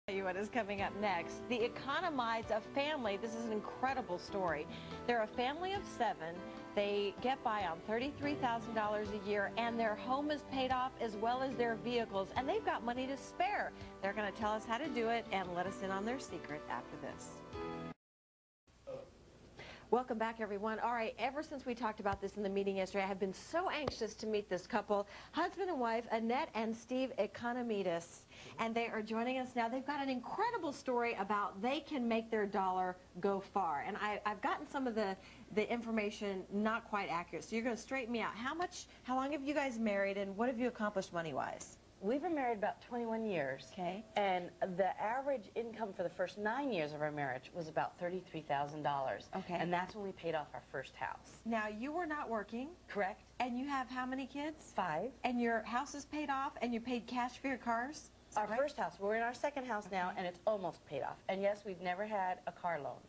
You what is coming up next. The Economides, a family. This is an incredible story. They're a family of 7. They get by on $33,000 a year, and their home is paid off as well as their vehicles, and they've got money to spare. They're going to tell us how to do it and let us in on their secret after this. Welcome back, everyone. All right, ever since we talked about this in the meeting yesterday, I have been so anxious to meet this couple, husband and wife, Annette and Steve Economides, and they are joining us now. They've got an incredible story about they can make their dollar go far, and I've gotten some of the information not quite accurate, so you're going to straighten me out. How long have you guys married, and what have you accomplished money-wise? We've been married about 21 years. Okay. And the average income for the first 9 years of our marriage was about $33,000. Okay. And that's when we paid off our first house. Now, you were not working. Correct. And you have how many kids? 5. And your house is paid off, and you paid cash for your cars? Our first house. We're in our second house now, and it's almost paid off. And yes, we've never had a car loan.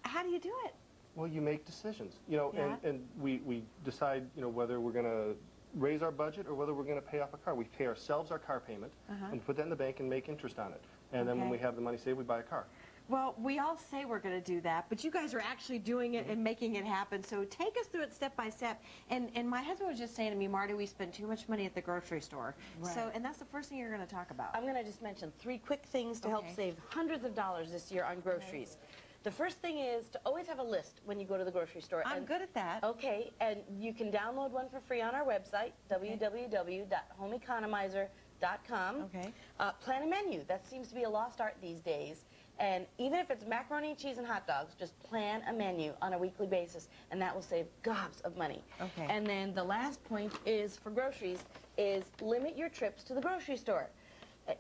How do you do it? Well, you make decisions, you know, Yeah. and we decide, you know, whether we're going to raise our budget or whether we're going to pay off a car. We pay ourselves our car payment and put that in the bank and make interest on it. And then when we have the money saved, we buy a car. Well, we all say we're going to do that, but you guys are actually doing it and making it happen. So take us through it step by step. And my husband was just saying to me, Marty, we spend too much money at the grocery store. Right. So, and that's the first thing you're going to talk about. I'm going to just mention 3 quick things to help save hundreds of dollars this year on groceries. The first thing is to always have a list when you go to the grocery store. I'm good at that. Okay, and you can download one for free on our website, www.homeeconomizer.com. Okay. Plan a menu. That seems to be a lost art these days. And even if it's macaroni, cheese, and hot dogs, just plan a menu on a weekly basis, and that will save gobs of money. Okay. And then the last point is, for groceries, is limit your trips to the grocery store.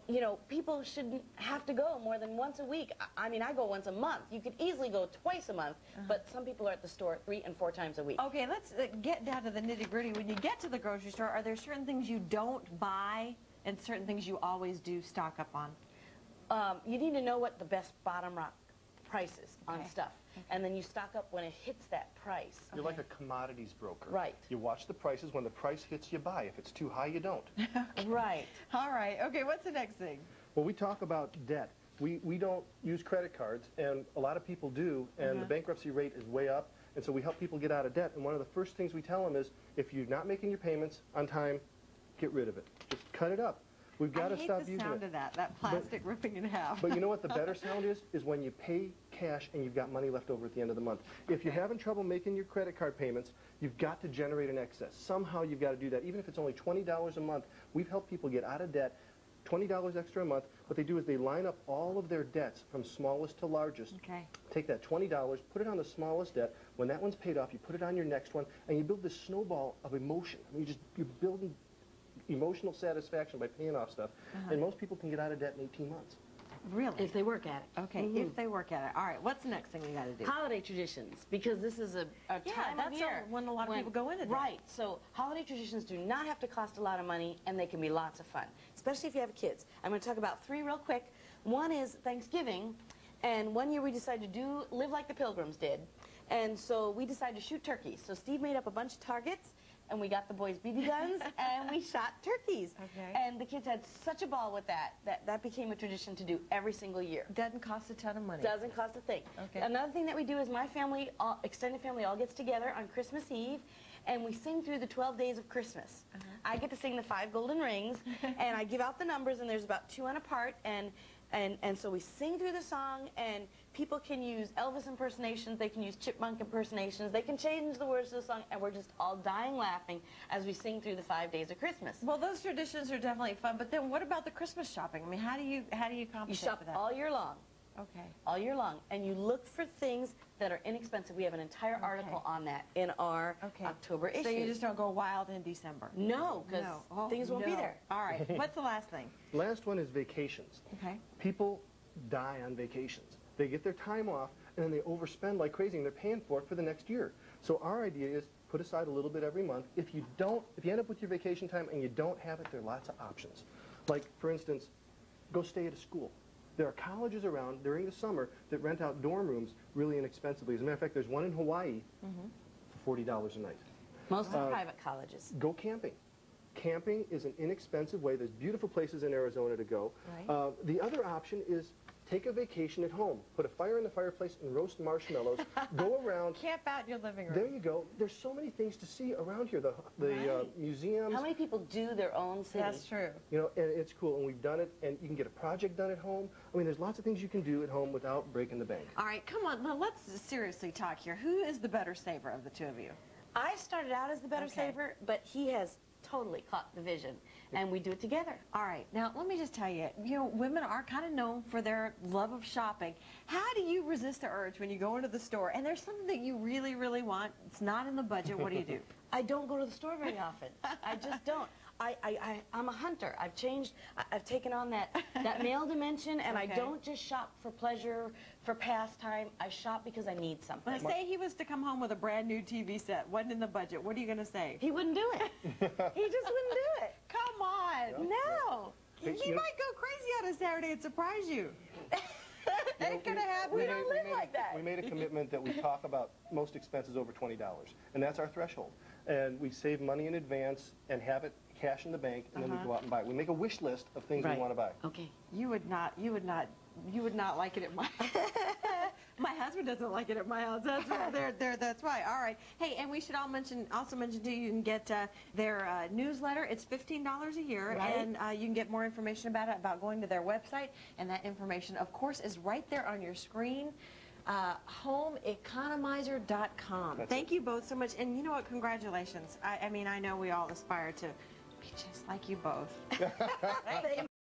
You know, people shouldn't have to go more than once a week. I mean, I go once a month. You could easily go twice a month, but some people are at the store 3 and 4 times a week. Okay, let's get down to the nitty-gritty. When you get to the grocery store, are there certain things you don't buy and certain things you always do stock up on? You need to know what the best bottom price is on stuff. And then you stock up when it hits that price. You're like a commodities broker. Right. You watch the prices. When the price hits, you buy. If it's too high, you don't. Right. All right. Okay, what's the next thing? Well, we talk about debt. We don't use credit cards, and a lot of people do, and the bankruptcy rate is way up, and so we help people get out of debt. And one of the first things we tell them is, if you're not making your payments on time, get rid of it. Just cut it up. We've got to stop using it. I hate the sound of that plastic ripping in half. But you know what the better sound is when you pay cash and you've got money left over at the end of the month. If you're having trouble making your credit card payments, you've got to generate an excess. Somehow you've got to do that. Even if it's only $20 a month, we've helped people get out of debt, $20 extra a month. What they do is they line up all of their debts from smallest to largest. Okay. Take that $20, put it on the smallest debt. When that one's paid off, you put it on your next one, and you build this snowball of emotion. I mean, you're building emotional satisfaction by paying off stuff, and most people can get out of debt in 18 months. Really? If they work at it. Okay, if they work at it. All right, what's the next thing we got to do? Holiday traditions, because this is a time of year when a lot of people go into debt. Right, so holiday traditions do not have to cost a lot of money, and they can be lots of fun, especially if you have kids. I'm going to talk about 3 real quick. One is Thanksgiving, and one year we decided to live like the Pilgrims did, and so we decided to shoot turkeys. So Steve made up a bunch of targets, and we got the boys BB guns, and we shot turkeys. Okay. And the kids had such a ball with that became a tradition to do every single year. Doesn't cost a ton of money. Doesn't cost a thing. Okay. Another thing that we do is my family, extended family, all gets together on Christmas Eve, and we sing through the 12 days of Christmas. I get to sing the 5 golden rings, and I give out the numbers, and there's about 2 on a part, and so we sing through the song, and people can use Elvis impersonations, they can use chipmunk impersonations, they can change the words to the song, and we're just all dying laughing as we sing through the 5 days of Christmas. Well, those traditions are definitely fun, but then what about the Christmas shopping? I mean, how do you compensate You shop for that? all year long. Okay. All year long, and you look for things that are inexpensive. We have an entire article on that in our October issue. So you just don't go wild in December? No, because things won't be there. All right. What's the last thing? Last one is vacations. Okay. People die on vacations. They get their time off, and then they overspend like crazy, and they're paying for it for the next year. So our idea is put aside a little bit every month. If you end up with your vacation time and you don't have it, there are lots of options. Like, for instance, go stay at a school. There are colleges around during the summer that rent out dorm rooms really inexpensively. As a matter of fact, there's one in Hawaii for $40 a night. Most of the private colleges. Go camping. camping is an inexpensive way. There's beautiful places in Arizona to go. Right. The other option is take a vacation at home. Put a fire in the fireplace and roast marshmallows. Go around. Camp out in your living room. There you go. There's so many things to see around here. The Right. Museums. How many people do their own city? That's true. You know, and it's cool, and we've done it, and you can get a project done at home. I mean, there's lots of things you can do at home without breaking the bank. All right, come on. Now let's seriously talk here. Who is the better saver of the two of you? I started out as the better Okay. saver, but he has totally caught the vision, and we do it together. All right, now let me just tell you, women are kind of known for their love of shopping. How do you resist the urge when you go into the store and there's something that you really, really want? It's not in the budget. What do you do? I don't go to the store very often. I just don't. I'm a hunter. I've changed. I've taken on that male dimension, and I Okay. don't just shop for pleasure, for pastime. I shop because I need something. Let's say he was to come home with a brand new TV set, wasn't in the budget. What are you going to say? He wouldn't do it. He just wouldn't do it. Come on. No. He might go crazy on a Saturday and surprise you. Ain't going to happen. We don't live like that. We made a commitment that we talk about most expenses over $20, and that's our threshold. And we save money in advance and have it cash in the bank, and then we go out and buy it. We make a wish list of things we want to buy. Okay. You would not like it at my my husband doesn't like it at my house. That's that's why. All right. Hey, and we should also mention too, you can get their newsletter. It's $15 a year, Right. and you can get more information about it about going to their website, and that information, of course, is right there on your screen. Homeeconomizer.com. That's Thank you both so much, and you know what? Congratulations. I mean, I know we all aspire to be just like you both.